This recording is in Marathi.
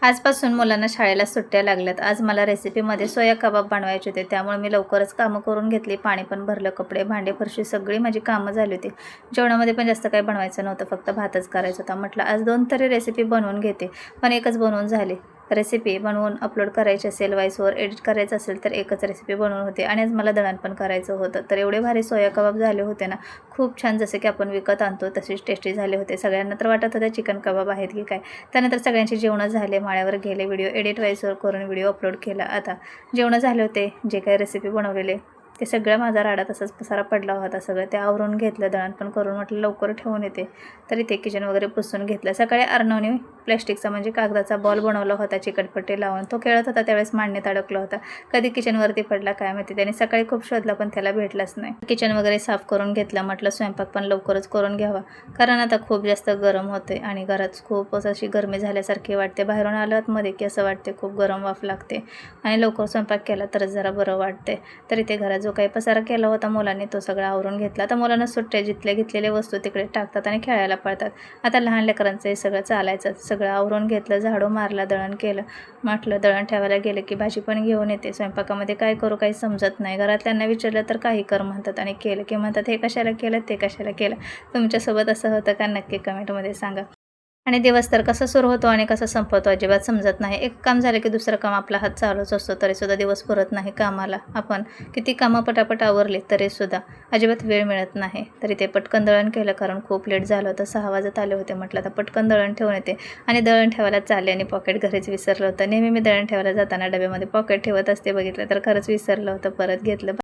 आजपासून मुलांना शाळेला सुट्ट्या लागल्यात। आज मला रेसिपीमध्ये सोया कबाब बनवायचे होते, त्यामुळे मी लवकरच कामं करून घेतली। पाणी पण भरलं, कपडे, भांडे, फरशी सगळी माझी कामं झाली होती। जेवणामध्ये पण जास्त काही बनवायचं नव्हतं, फक्त भातच करायचा होता। म्हटलं आज 2 तरी रेसिपी बनवून घेते, पण एकच बनवून झाली। रेसिपी बनवून अपलोड करायची असेल, व्हॉइसवर एडिट करायचं असेल तर एकच रेसिपी बनवून होते। आणि आज मला दळण पण करायचं होतं, तर एवढे भारी सोया कबाब झाले होते ना, खूप छान, जसे की आपण विकत आणतो तसेच टेस्टी झाले होते। सगळ्यांना तर वाटत होतं चिकन कबाब आहेत की काय। त्यानंतर सगळ्यांची जेवणं झाले, माळ्यावर गेले, व्हिडिओ एडिट व्हॉइसवर करून व्हिडिओ अपलोड केला। आता जेवणं झाले होते, जे काही रेसिपी बनवलेले ते सगळं माझा राडा तसाच पसारा पडला होता। सगळं ते आवरून घेतलं, दळण पण करून म्हटलं लवकर ठेवून येते, तरी ते किचन वगैरे पुसून घेतलं। सकाळी अर्णवने प्लॅस्टिकचा म्हणजे कागदाचा बॉल बनवला होता चिकटपट्टी लावून, तो खेळत होता, त्यावेळेस मांडणीत अडकला होता। कधी किचनवरती पडला काय माहिती, त्याने सकाळी खूप शोधला पण त्याला भेटलाच नाही। किचन वगैरे साफ करून घेतलं, म्हटलं स्वयंपाक पण लवकरच करून घ्यावा, कारण आता खूप जास्त गरम होते आणि घरात खूपच अशी गरमी झाल्यासारखी वाटते। बाहेरून आलं आतमध्ये की असं वाटते खूप गरम वाफ लागते, आणि लवकर स्वयंपाक केला तरच जरा बरं वाटते। तरी ते घरात जो काही पसारा केला होता मुलांनी तो सगळा आवरून घेतला। आता मुलांना सुट्ट्या, जिथल्या घेतलेल्या वस्तू तिकडे टाकतात आणि खेळायला पळतात। आता लहान लेकरांचं हे सगळं चालायचं। सगळं आवरून घेतलं, झाडू मारला, दळण केलं। म्हटलं दळण ठेवायला गेलं की भाजी पण घेऊन येते। स्वयंपाकामध्ये काय करू काही समजत नाही। घरातल्यांना विचारलं तर काही कर म्हणतात, आणि केलं की म्हणतात हे कशाला केलं, ते कशाला केलं। तुमच्यासोबत असं होतं का? नक्की कमेंटमध्ये सांगा। आणि दिवस तर कसा सुरू होतो आणि कसा संपतो अजिबात समजत नाही। एक काम झालं की दुसरं काम आपला हात चालूच असतो, तरीसुद्धा दिवस पुरत नाही कामाला। आपण किती कामं पटापट आवरली तरीसुद्धा अजिबात वेळ मिळत नाही। तरी ते पटकन दळण केलं, कारण खूप लेट झालं होतं, 6 वाजत आले होते। म्हटलं आता पटकन दळण ठेवून येते, आणि दळण ठेवायला चालले आणि पॉकेट घरीच विसरलं होतं। नेहमी मी दळण ठेवायला जाताना डब्यामध्ये पॉकेट ठेवत असते, बघितलं तर खरंच विसरलं होतं, परत घेतलं।